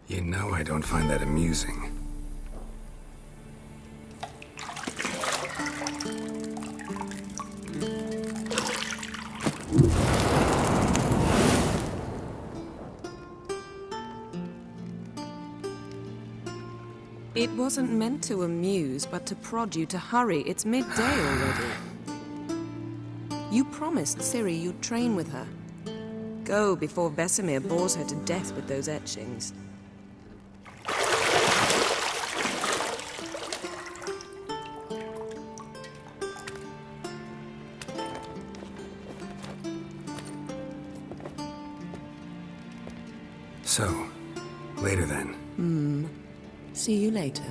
You know I don't find that amusing. It wasn't meant to amuse, but to prod you to hurry. It's midday already. You promised Ciri you'd train with her. Go before Vesemir bores her to death with those etchings. So, later then. See you later.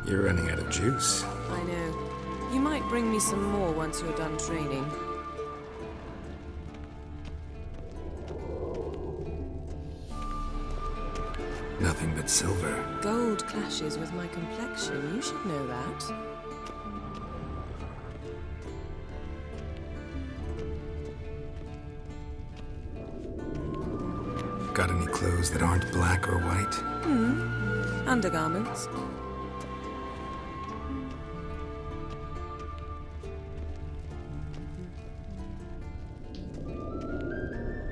You're running out of juice. I know. You might bring me some more once you're done training. Nothing but silver. Gold clashes with my complexion. You should know that. Got any clothes that aren't black or white? Undergarments.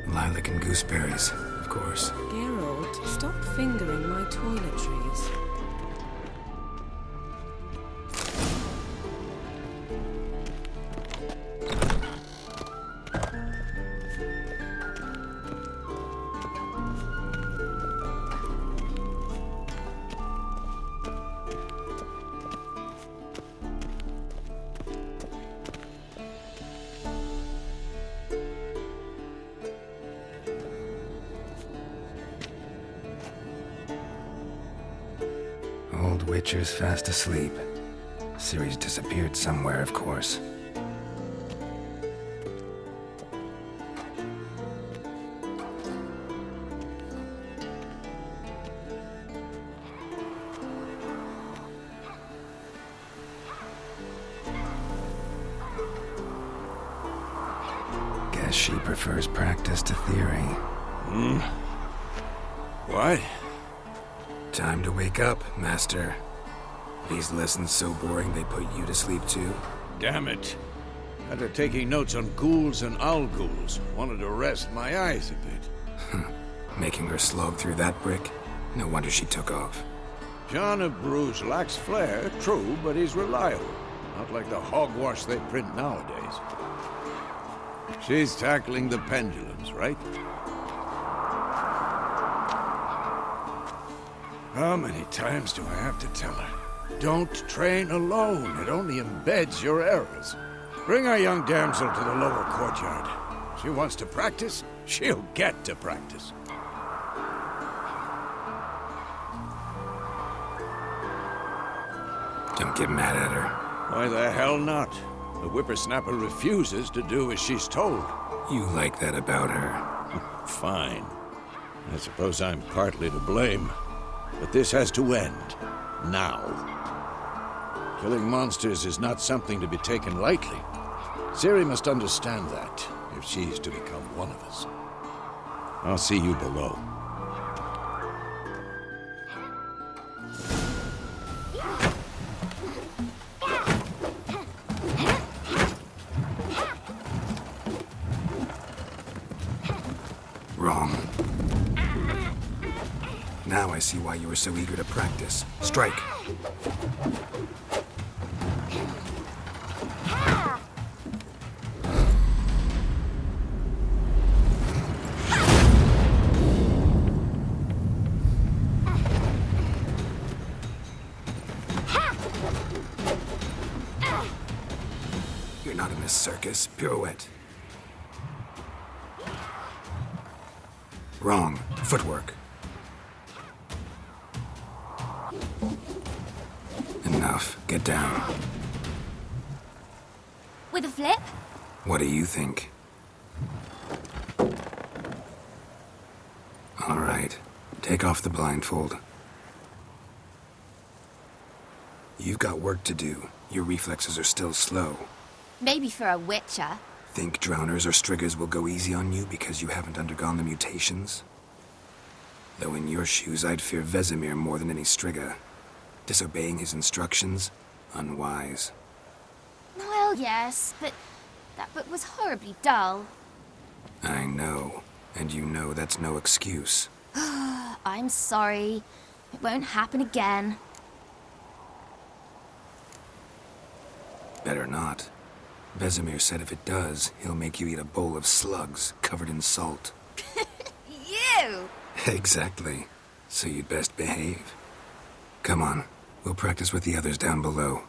Lilac and gooseberries, of course. Geralt, stop fingering my toiletries. Old Witcher's fast asleep. Ciri's disappeared somewhere, of course. Guess she prefers practice to theory. What? Time to wake up, Master. These lessons so boring they put you to sleep too. Damn it. After taking notes on ghouls and owl-ghouls, wanted to rest my eyes a bit. Making her slog through that brick? No wonder she took off. John of Bruges lacks flair, true, but he's reliable. Not like the hogwash they print nowadays. She's tackling the pendulums, right? How many times do I have to tell her? Don't train alone. It only embeds your errors. Bring our young damsel to the lower courtyard. She wants to practice, she'll get to practice. Don't get mad at her. Why the hell not? The whippersnapper refuses to do as she's told. You like that about her. Fine. I suppose I'm partly to blame. But this has to end. Now. Killing monsters is not something to be taken lightly. Ciri must understand that, if she's to become one of us. I'll see you below. Wrong. Now I see why you were so eager to practice. Strike. You're not in this circus. Pirouette. Wrong. Footwork. Enough. Get down. With a flip? What do you think? All right. Take off the blindfold. You've got work to do. Your reflexes are still slow. Maybe for a witcher. Think drowners or striggers will go easy on you because you haven't undergone the mutations? Though in your shoes, I'd fear Vesemir more than any strigger. Disobeying his instructions? Unwise. Well, yes, but that book was horribly dull. I know. And you know that's no excuse. I'm sorry. It won't happen again. Better not. Vesemir said if it does, he'll make you eat a bowl of slugs covered in salt. You! Exactly. So you'd best behave. Come on. We'll practice with the others down below.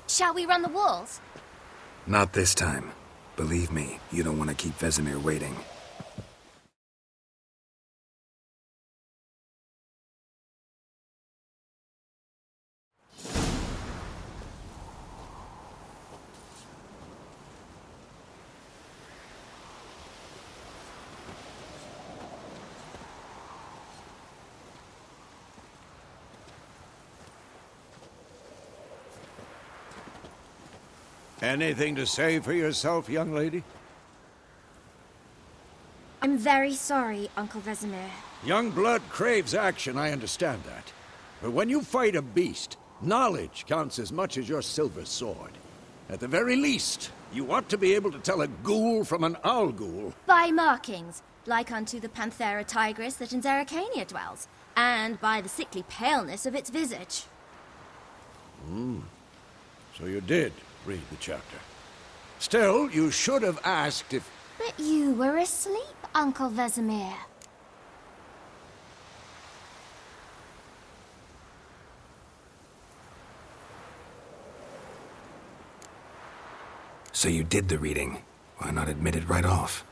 Shall we run the walls? Not this time. Believe me, you don't want to keep Vesemir waiting. Anything to say for yourself, young lady? I'm very sorry, Uncle Vesemir. Young blood craves action, I understand that. But when you fight a beast, knowledge counts as much as your silver sword. At the very least, you ought to be able to tell a ghoul from an owl ghoul. By markings, like unto the Panthera tigris that in Zerrikania dwells, and by the sickly paleness of its visage. So you did read the chapter. Still, you should have asked if... But you were asleep, Uncle Vesemir. So you did the reading. Why not admit it right off?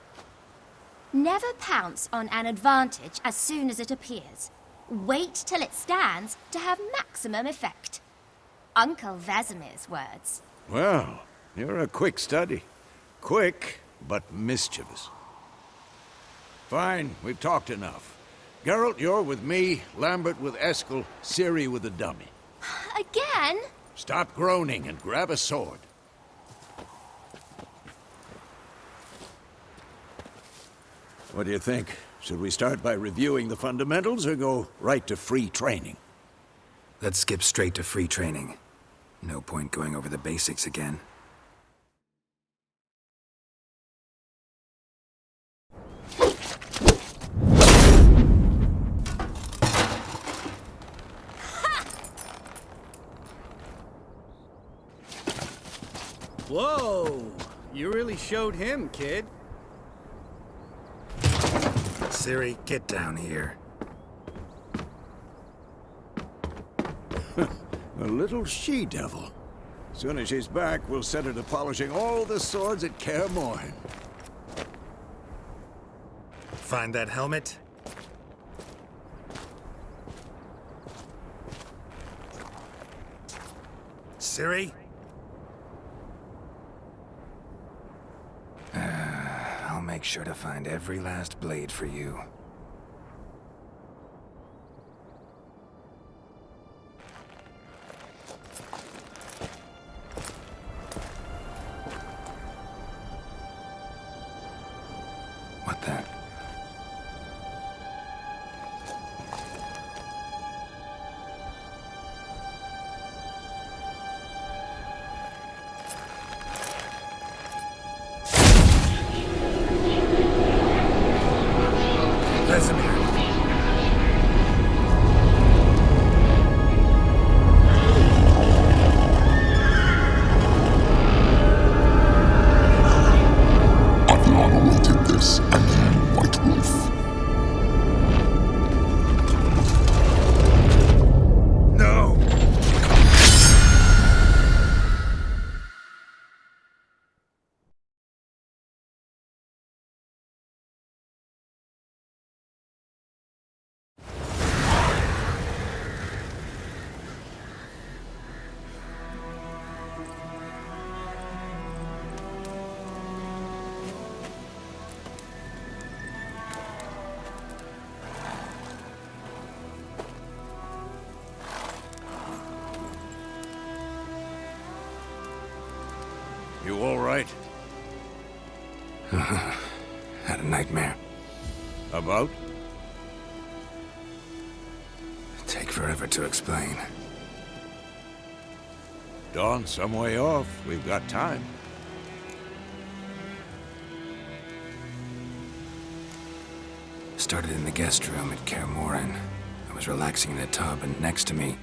Never pounce on an advantage as soon as it appears. Wait till it stands to have maximum effect. Uncle Vesemir's words. Well, you're a quick study. Quick, but mischievous. Fine, we've talked enough. Geralt, you're with me, Lambert with Eskel, Ciri with the dummy. Again? Stop groaning and grab a sword. What do you think? Should we start by reviewing the fundamentals or go right to free training? Let's skip straight to free training. No point going over the basics again. Whoa! You really showed him, kid. Ciri, get down here. A little she-devil. Soon as she's back, we'll set her to polishing all the swords at Kaer Morhen. Find that helmet? Ciri? I'll make sure to find every last blade for you. You all right? Had a nightmare. About? Take forever to explain. Dawn's some way off. We've got time. Started in the guest room at Kaer Morhen. I was relaxing in a tub, and next to me,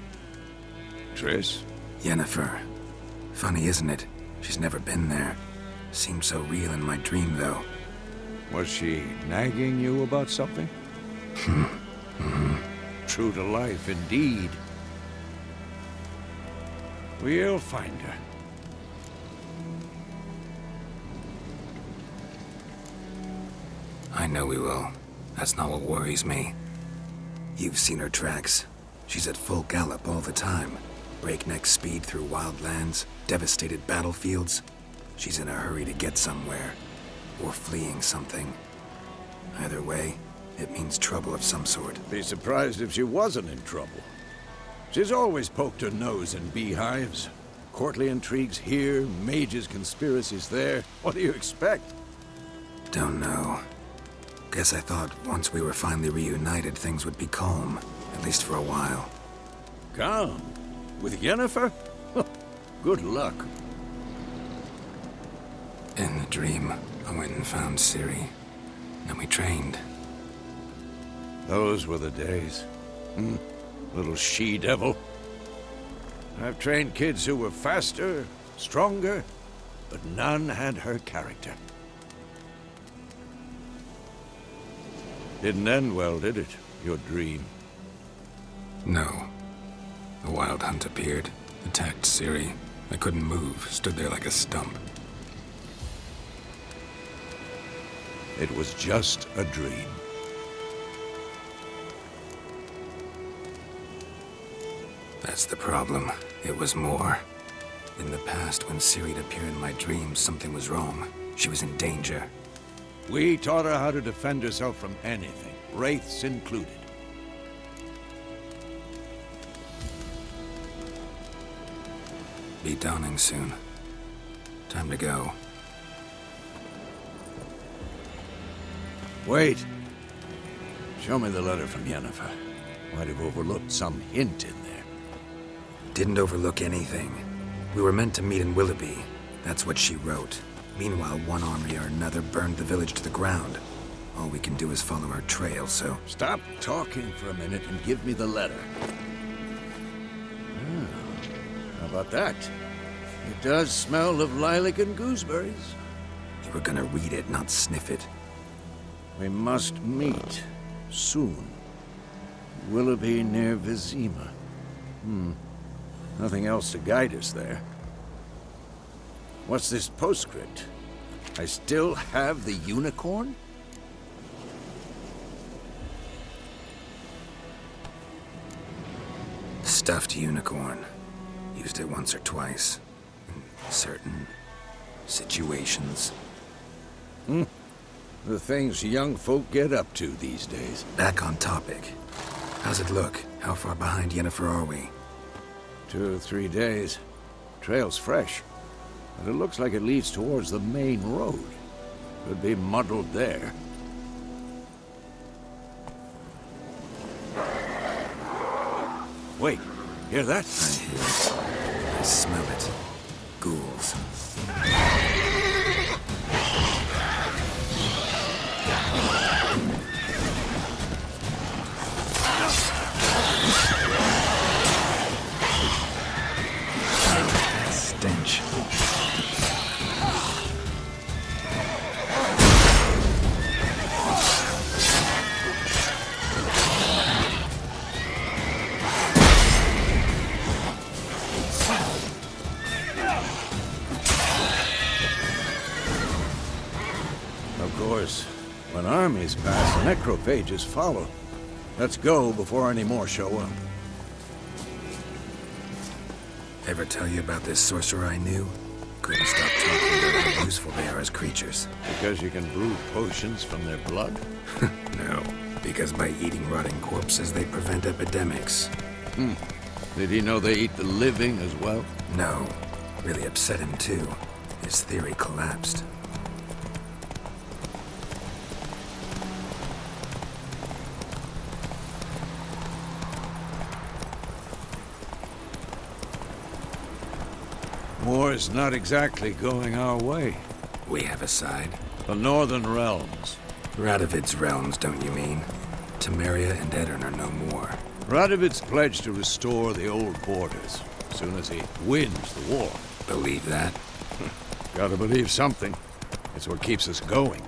Triss? Yennefer. Funny, isn't it? She's never been there. Seemed so real in my dream, though. Was she nagging you about something? True to life, indeed. We'll find her. I know we will. That's not what worries me. You've seen her tracks. She's at full gallop all the time. Breakneck speed through wild lands, devastated battlefields. She's in a hurry to get somewhere. Or fleeing something. Either way, it means trouble of some sort. Be surprised if she wasn't in trouble. She's always poked her nose in beehives. Courtly intrigues here, mages' conspiracies there. What do you expect? Don't know. Guess I thought once we were finally reunited, things would be calm. At least for a while. Calm? With Yennefer? Good luck. In the dream, I went and found Ciri. And we trained. Those were the days. Little she-devil. I've trained kids who were faster, stronger, but none had her character. Didn't end well, did it? Your dream? No. The Wild Hunt appeared, attacked Ciri. I couldn't move, stood there like a stump. It was just a dream. That's the problem. It was more. In the past, when Ciri'd appear in my dreams, something was wrong. She was in danger. We taught her how to defend herself from anything, wraiths included. Be dawning soon. Time to go. Wait. Show me the letter from Yennefer. Might have overlooked some hint in there. Didn't overlook anything. We were meant to meet in Willoughby. That's what she wrote. Meanwhile, one army or another burned the village to the ground. All we can do is follow our trail, so... Stop talking for a minute and give me the letter. How about that? It does smell of lilac and gooseberries. You were gonna read it, not sniff it. We must meet. Soon. Willoughby near Vizima. Nothing else to guide us there. What's this postscript? I still have the unicorn? Stuffed unicorn. Used it once or twice. In certain situations. The things young folk get up to these days. Back on topic. How's it look? How far behind Yennefer are we? 2 or 3 days. Trail's fresh. But it looks like it leads towards the main road. Could be muddled there. Wait, hear that? I hear it. I smell it. Ghouls. Stench. Of course, when armies pass, necrophages follow. Let's go before any more show up. Ever tell you about this sorcerer I knew? Couldn't stop talking about how useful they are as creatures. Because you can brew potions from their blood? No, because by eating rotting corpses, they prevent epidemics. Did he know they eat the living as well? No, really upset him too. His theory collapsed. War's not exactly going our way. We have a side. The Northern Realms. Radovid's realms, don't you mean? Temeria and Edirn are no more. Radovid's pledged to restore the old borders as soon as he wins the war. Believe that? Gotta believe something. It's what keeps us going.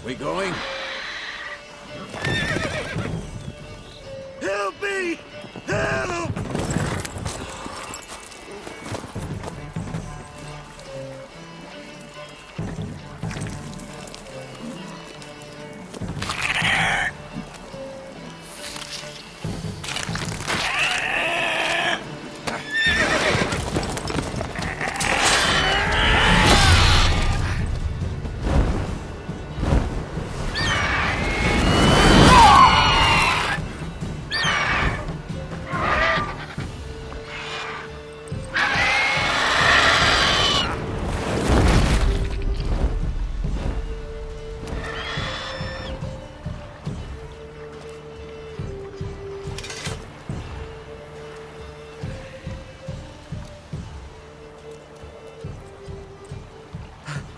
We going? Help me! Help!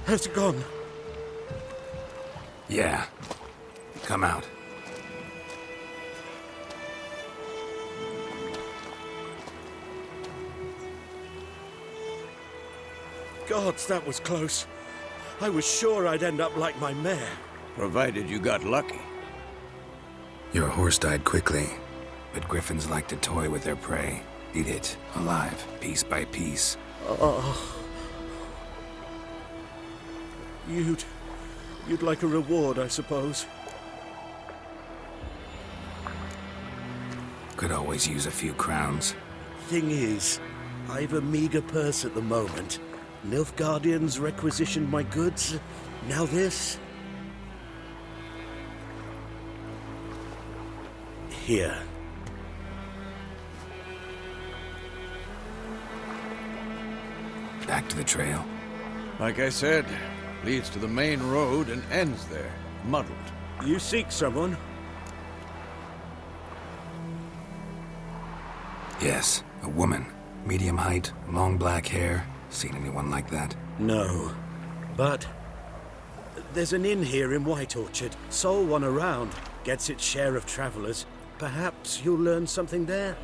Has it gone? Yeah. Come out. Gods, that was close. I was sure I'd end up like my mare. Provided you got lucky. Your horse died quickly, but griffins like to toy with their prey. Eat it, alive, piece by piece. Oh. You'd like a reward, I suppose. Could always use a few crowns. Thing is, I've a meager purse at the moment. Nilfgaardians requisitioned my goods. Now this. Here. Back to the trail. Like I said, leads to the main road and ends there, muddled. You seek someone? Yes, a woman. Medium height, long black hair. Seen anyone like that? No. But there's an inn here in White Orchard. Sole one around. Gets its share of travelers. Perhaps you'll learn something there?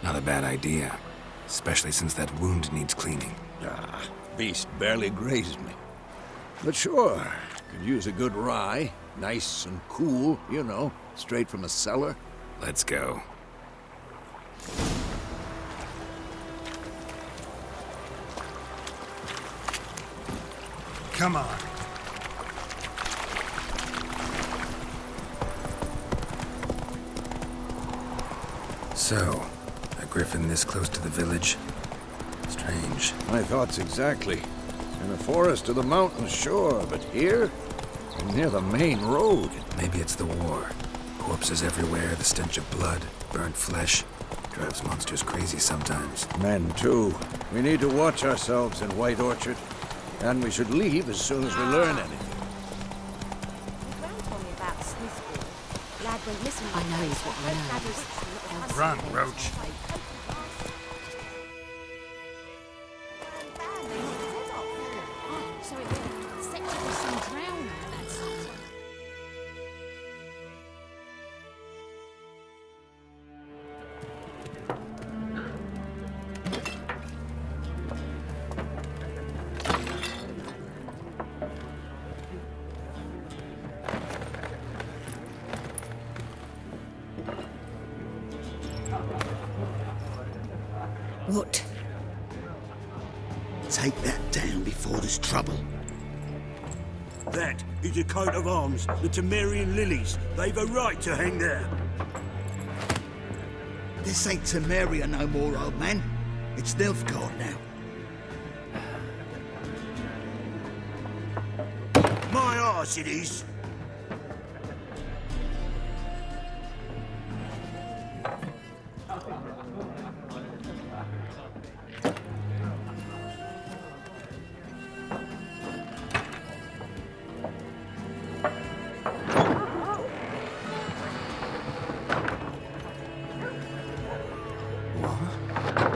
Not a bad idea. Especially since that wound needs cleaning. Ah, beast barely grazed me. But sure, could use a good rye. Nice and cool, you know, straight from a cellar. Let's go. Come on. So, a griffin this close to the village? Strange. My thoughts exactly. In the forest or the mountains, sure, but here? Near the main road. Maybe it's the war. Corpses everywhere, the stench of blood, burnt flesh. Drives monsters crazy sometimes. Men, too. We need to watch ourselves in White Orchard. And we should leave as soon as we learn anything. Gran told me about Smithville. Lad went missing. I know he's what I know. Run, Roach. So it set to some drowning, that's all. What? Take that down before there's trouble. That is a coat of arms, the Temerian lilies. They've a right to hang there. This ain't Temeria no more, old man. It's Nilfgaard now. My arse it is.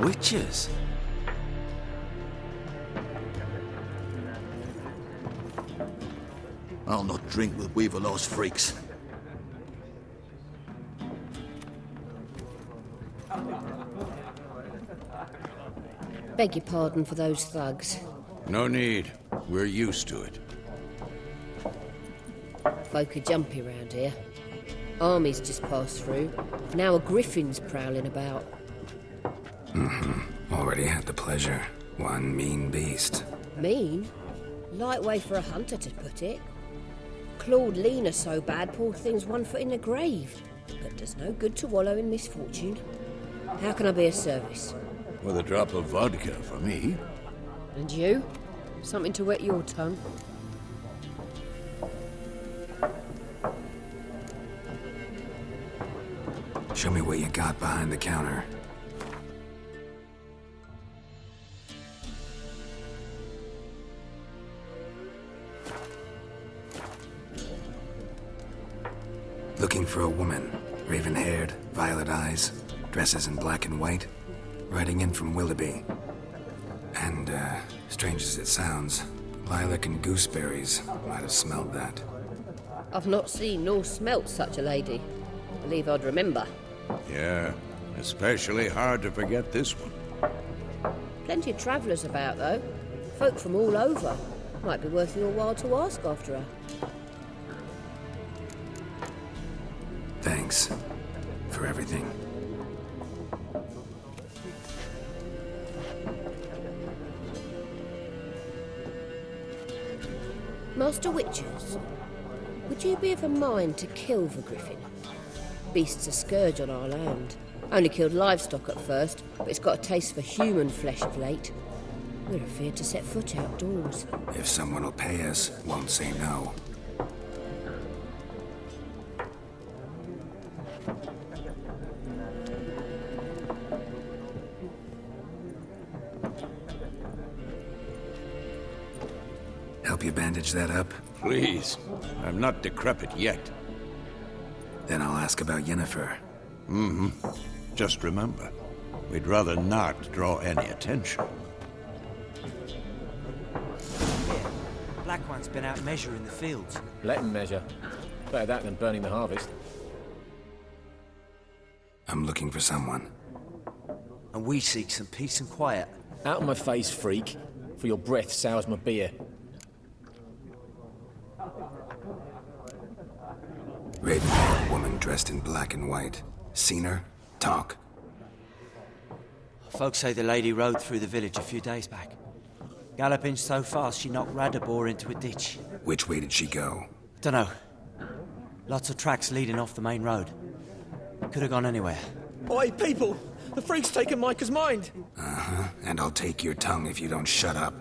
Witches? I'll not drink with Weaverlaw's freaks. Beg your pardon for those thugs. No need. We're used to it. Folk are jumpy round here. Armies just passed through. Now a griffin's prowling about. Already had the pleasure. One mean beast. Mean? Light way for a hunter to put it. Clawed Lena so bad, poor thing's 1 foot in the grave. But does no good to wallow in misfortune. How can I be of service? With a drop of vodka for me. And you? Something to wet your tongue? Show me what you got behind the counter. Looking for a woman. Raven-haired, violet eyes, dresses in black and white. Riding in from Willoughby. And, strange as it sounds, lilac and gooseberries might have smelled that. I've not seen nor smelt such a lady. Believe I'd remember. Yeah, especially hard to forget this one. Plenty of travellers about, though. Folk from all over. Might be worth your while to ask after her. Thanks for everything. Master Witchers, would you be of a mind to kill the griffin? Beast's a scourge on our land. Only killed livestock at first, but it's got a taste for human flesh of late. We're afeard to set foot outdoors. If someone will pay us, won't say no. Help you bandage that up? Please. I'm not decrepit yet. Then I'll ask about Yennefer. Just remember, we'd rather not draw any attention. Black One's been out measuring the fields. Let him measure. Better that than burning the harvest. I'm looking for someone. And we seek some peace and quiet. Out of my face, freak. For your breath sours my beer. Raven-haired woman dressed in black and white. Seen her? Talk. Folks say the lady rode through the village a few days back. Galloping so fast she knocked Radabor into a ditch. Which way did she go? Dunno. Lots of tracks leading off the main road. Could have gone anywhere. Oi, people! The freak's taken Micah's mind! Uh-huh. And I'll take your tongue if you don't shut up.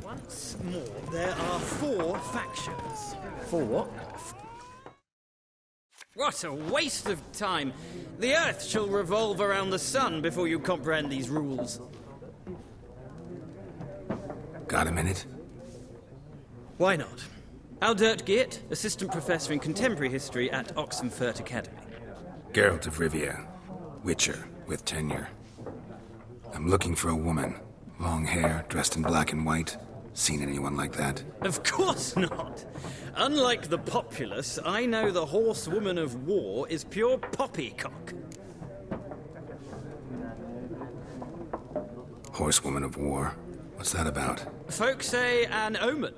Once more, there are 4 factions. For what? What a waste of time! The Earth shall revolve around the sun before you comprehend these rules. Got a minute? Why not? Aldert Geert, Assistant Professor in Contemporary History at Oxenfurt Academy. Geralt of Rivia. Witcher, with tenure. I'm looking for a woman. Long hair, dressed in black and white. Seen anyone like that? Of course not! Unlike the populace, I know the horsewoman of war is pure poppycock. Horsewoman of war? What's that about? Folk say an omen.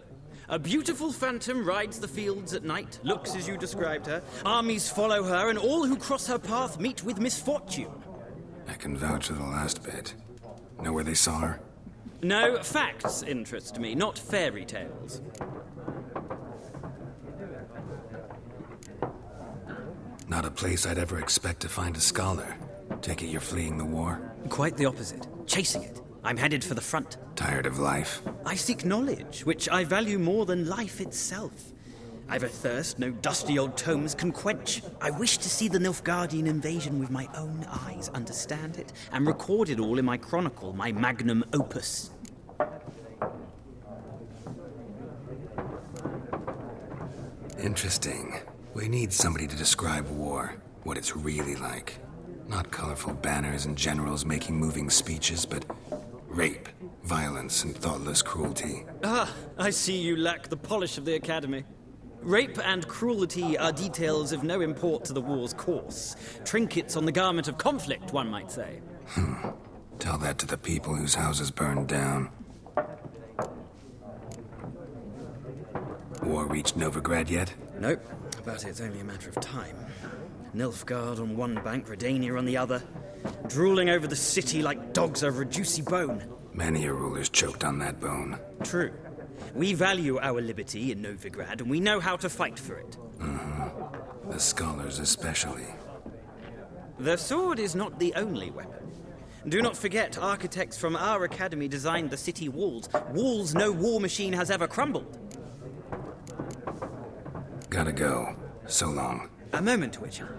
A beautiful phantom rides the fields at night, looks as you described her. Armies follow her, and all who cross her path meet with misfortune. I can vouch for the last bit. Know where they saw her? No, facts interest me, not fairy tales. Not a place I'd ever expect to find a scholar. Take it you're fleeing the war? Quite the opposite. Chasing it. I'm headed for the front. Tired of life? I seek knowledge, which I value more than life itself. I've a thirst no dusty old tomes can quench. I wish to see the Nilfgaardian invasion with my own eyes, understand it, and record it all in my chronicle, my magnum opus. Interesting. We need somebody to describe war, what it's really like. Not colorful banners and generals making moving speeches, but rape, violence, and thoughtless cruelty. Ah, I see you lack the polish of the Academy. Rape and cruelty are details of no import to the war's course. Trinkets on the garment of conflict, one might say. Tell that to the people whose houses burned down. War reached Novigrad yet? Nope, but it's only a matter of time. Nilfgaard on one bank, Redania on the other, drooling over the city like dogs over a juicy bone. Many a ruler's choked on that bone. True. We value our liberty in Novigrad, and we know how to fight for it. The scholars especially. The sword is not the only weapon. Do not forget, architects from our academy designed the city walls. Walls no war machine has ever crumbled. Gotta go. So long. A moment, Witcher.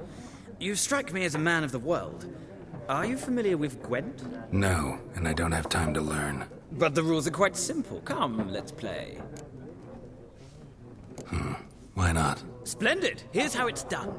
You strike me as a man of the world. Are you familiar with Gwent? No, and I don't have time to learn. But the rules are quite simple. Come, let's play. Why not? Splendid! Here's how it's done.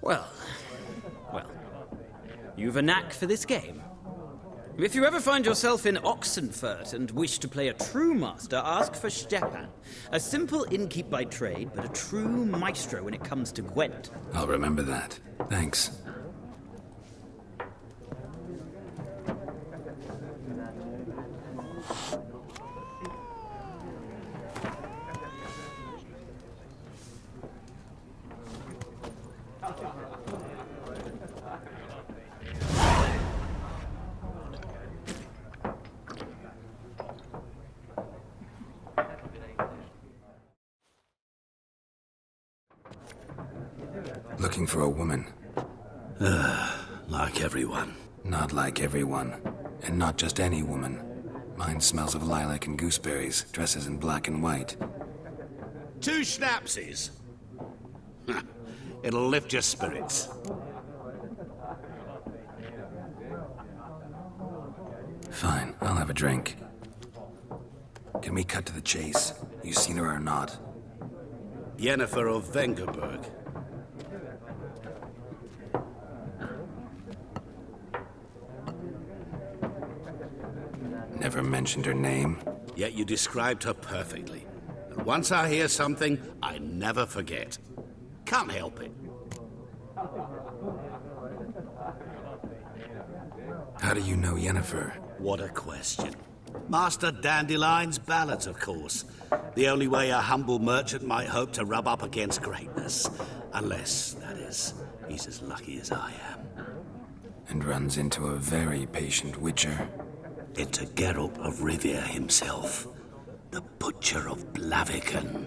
Well, you've a knack for this game. If you ever find yourself in Oxenfurt and wish to play a true master, ask for Stepan. A simple innkeep by trade, but a true maestro when it comes to Gwent. I'll remember that. Thanks. Looking for a woman. Like everyone. Not like everyone. And not just any woman. Mine smells of lilac and gooseberries, dresses in black and white. 2 schnapsies. It'll lift your spirits. Fine, I'll have a drink. Can we cut to the chase? You seen her or not? Yennefer of Vengerberg. Never mentioned her name. Yet you described her perfectly. And once I hear something, I never forget. Can't help it. How do you know Yennefer? What a question. Master Dandelion's ballads, of course. The only way a humble merchant might hope to rub up against greatness. Unless, that is, he's as lucky as I am. And runs into a very patient witcher. Into Geralt of Rivia himself. The Butcher of Blaviken.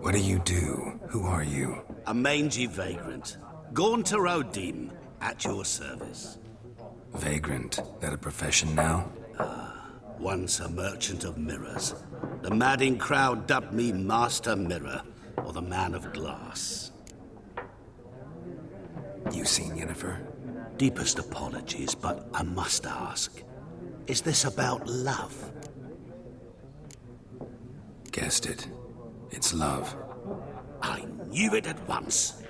What do you do? Who are you? A mangy vagrant. Gaunter O'Dim, at your service. Vagrant? That a profession now? Once a merchant of mirrors. The madding crowd dubbed me Master Mirror, or the Man of Glass. You seen Yennefer? Deepest apologies, but I must ask. Is this about love? Guessed it. It's love. I knew it at once.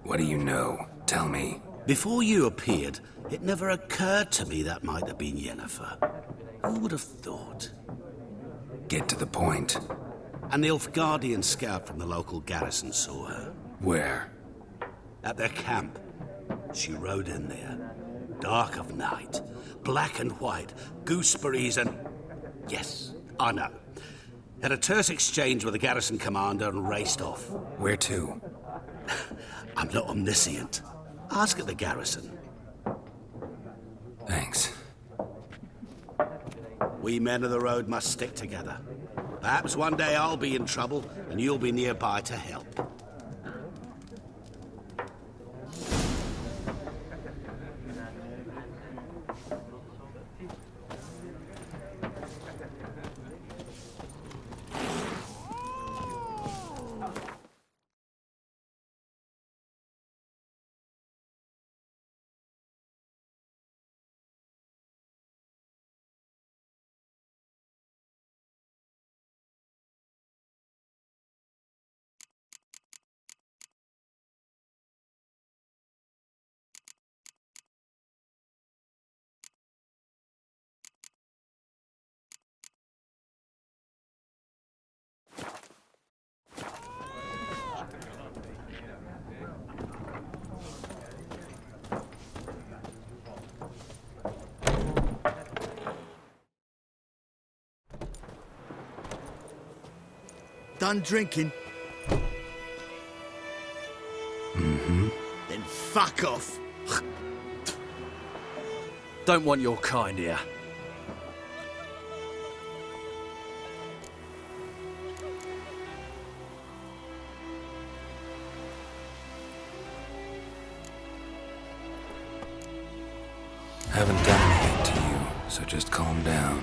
What do you know? Tell me. Before you appeared, it never occurred to me that might have been Yennefer. Who would have thought? Get to the point. An Nilfgaardian scout from the local garrison saw her. Where? At their camp. She rode in there. Dark of night. Black and white. Gooseberries and... Yes, I know. Had a terse exchange with the garrison commander and raced off. Where to? I'm not omniscient. Ask at the garrison. Thanks. We men of the road must stick together. Perhaps one day I'll be in trouble and you'll be nearby to help. Done drinking? Mm-hmm. Then fuck off. Don't want your kind here. Haven't done anything to you, so just calm down.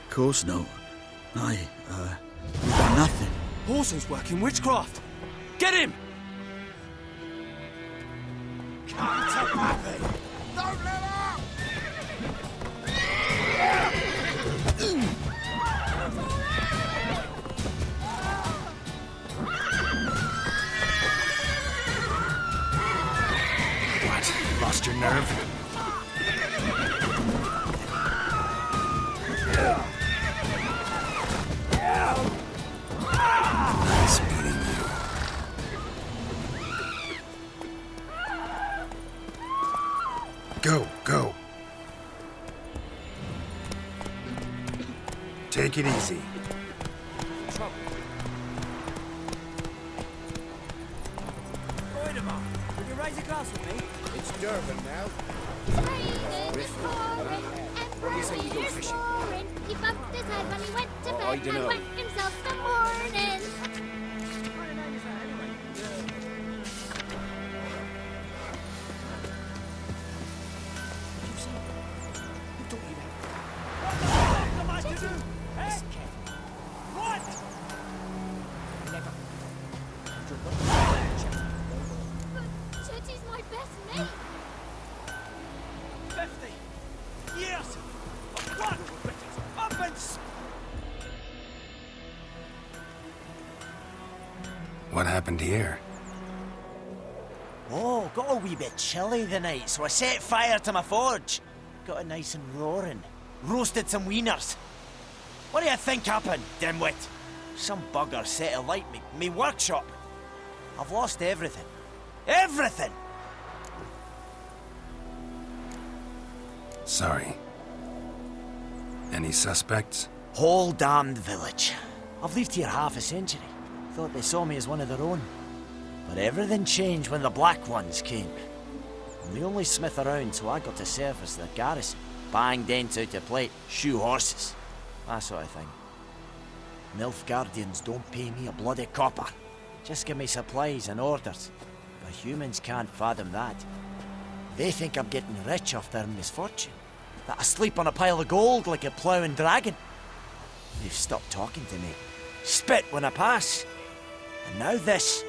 Of course not. You've done nothing. Horses working witchcraft! Get him! Come to Pappy! Don't let up! Take it easy. Would you raise a glass with me? It's Durban now. What do you say we go fishing? He bumped his head when he went to bed I dunno. and wet himself the morning. Chetty's my best mate. 50 years! What? Up and What happened here? Oh, got a wee bit chilly the night, so I set fire to my forge. Got it nice and roaring. Roasted some wieners. What do you think happened, dimwit? Some bugger set alight me workshop. I've lost everything. Everything! Sorry. Any suspects? Whole damned village. I've lived here half a century. Thought they saw me as one of their own. But everything changed when the Black Ones came. I'm the only smith around, so I got to service the garrison. Bang dents out of plate, shoe horses. That sort of thing. Nilfgaardians don't pay me a bloody copper. Just give me supplies and orders. But humans can't fathom that. They think I'm getting rich off their misfortune. That I sleep on a pile of gold like a ploughing dragon. They've stopped talking to me. Spit when I pass. And now this.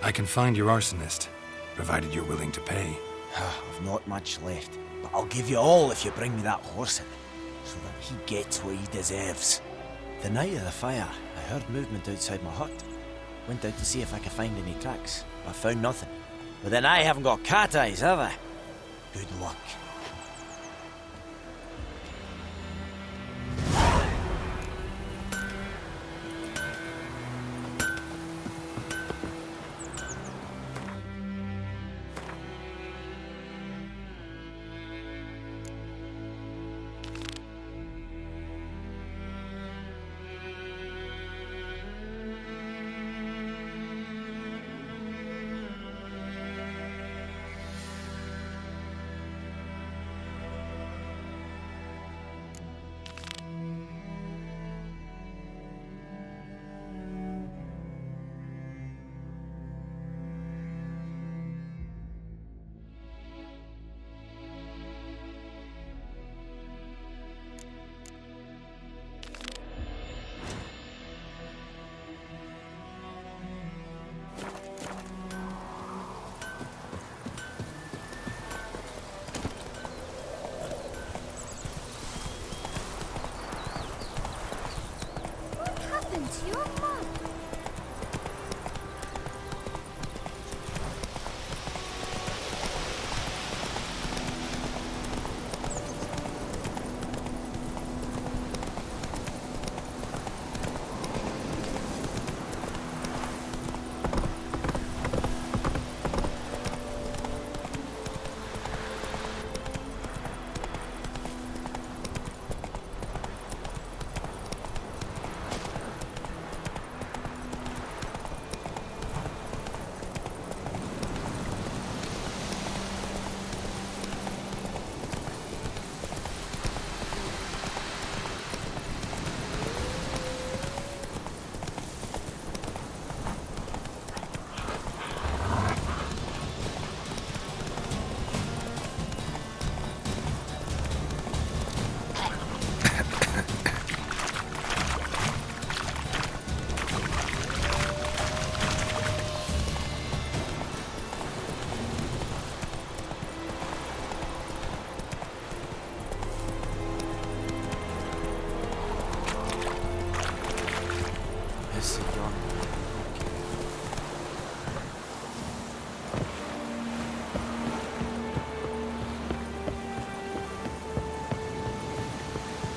I can find your arsonist, provided you're willing to pay. I've not much left, but I'll give you all if you bring me that horse in, so that he gets what he deserves. The night of the fire, I heard movement outside my hut. Went out to see if I could find any tracks, but found nothing. But then I haven't got cat eyes, have I? Good luck. What happened to your mum?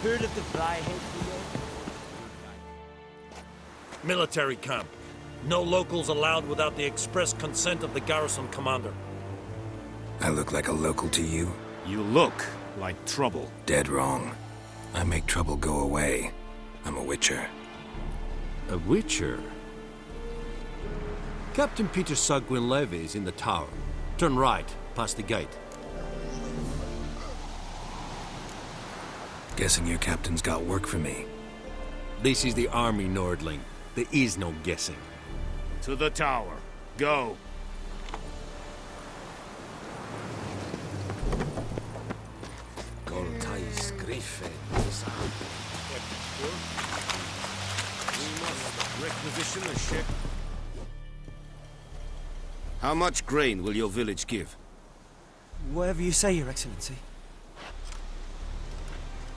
Heard of the Fryhead? Military camp. No locals allowed without the express consent of the garrison commander. I look like a local to you? You look like trouble. Dead wrong. I make trouble go away. I'm a witcher. A witcher? Captain Peter Sagwin Levy is in the tower. Turn right, past the gate. Guessing your captain's got work for me. This is the army, Nordling. There is no guessing. To the tower. Go. Goltais Griffin. We must requisition a ship. How much grain will your village give? Whatever you say, Your Excellency.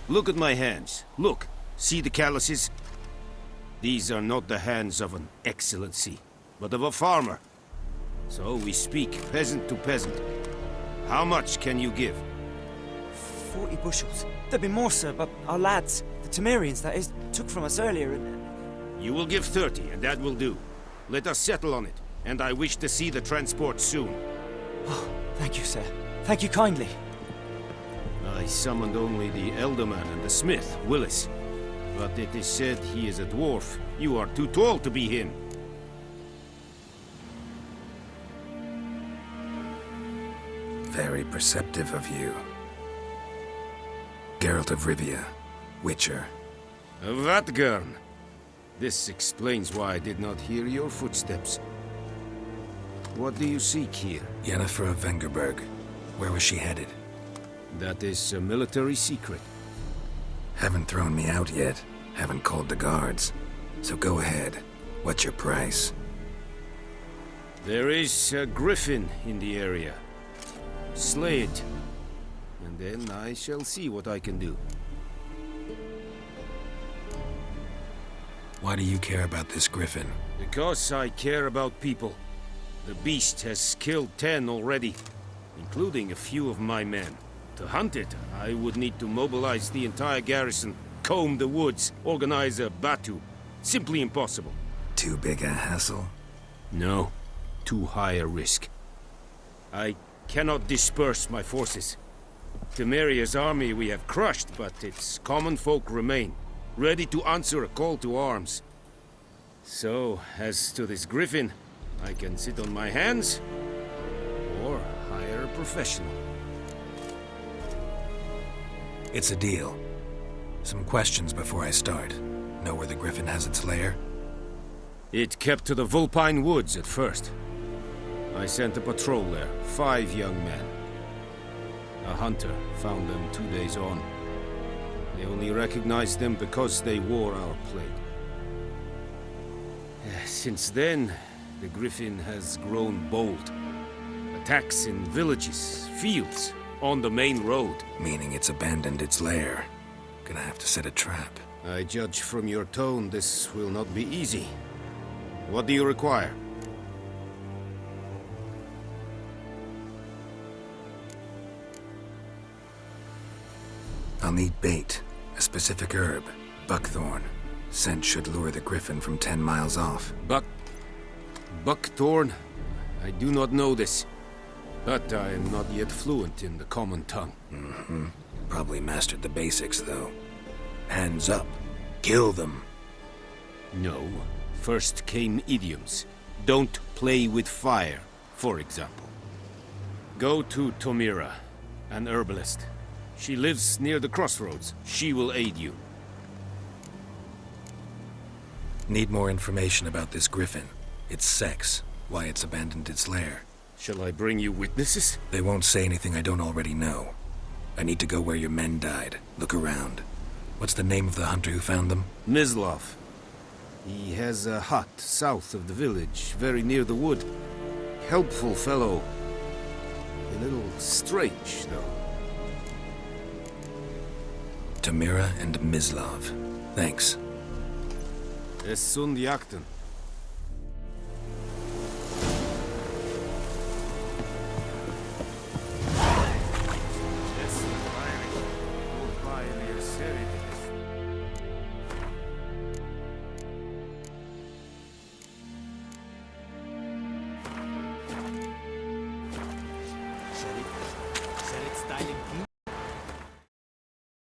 Look at my hands. Look. See the calluses? These are not the hands of an excellency, but of a farmer. So we speak peasant to peasant. How much can you give? 40 bushels. There'd be more, sir, but our lads, the Temerians, that is, took from us earlier and... You will give 30, and that will do. Let us settle on it, and I wish to see the transport soon. Oh, thank you, sir. Thank you kindly. I summoned only the Elderman and the smith, Willis. But it is said he is a dwarf. You are too tall to be him. Very perceptive of you. Geralt of Rivia, Witcher. Vatgern. This explains why I did not hear your footsteps. What do you seek here? Yennefer of Vengerberg. Where was she headed? That is a military secret. Haven't thrown me out yet. Haven't called the guards. So go ahead. What's your price? There is a griffin in the area. Slay it. And then I shall see what I can do. Why do you care about this griffin? Because I care about people. The beast has killed 10 already, including a few of my men. To hunt it, I would need to mobilize the entire garrison, comb the woods, organize a batu. Simply impossible. Too big a hassle? No. Too high a risk. I cannot disperse my forces. Temeria's army we have crushed, but its common folk remain, ready to answer a call to arms. So, as to this griffin, I can sit on my hands, or hire a professional. It's a deal. Some questions before I start. Know where the griffin has its lair? It kept to the Vulpine Woods at first. I sent a patrol there, 5 young men. A hunter found them 2 days on. They only recognized them because they wore our plate. Since then, the griffin has grown bold. Attacks in villages, fields, on the main road. Meaning it's abandoned its lair. Gonna have to set a trap. I judge from your tone this will not be easy. What do you require? I'll need bait, a specific herb, buckthorn. Scent should lure the griffin from 10 miles off. Buckthorn? I do not know this. But I am not yet fluent in the common tongue. Mm-hmm. Probably mastered the basics, though. Hands up. Kill them. No. First came idioms. Don't play with fire, for example. Go to Tomira, an herbalist. She lives near the crossroads. She will aid you. Need more information about this griffin. Its sex, why it's abandoned its lair. Shall I bring you witnesses? They won't say anything I don't already know. I need to go where your men died. Look around. What's the name of the hunter who found them? Mislav. He has a hut south of the village, very near the wood. Helpful fellow. A little strange, though. Tamira and Mislav. Thanks. Es sunt jakten. Sell it style and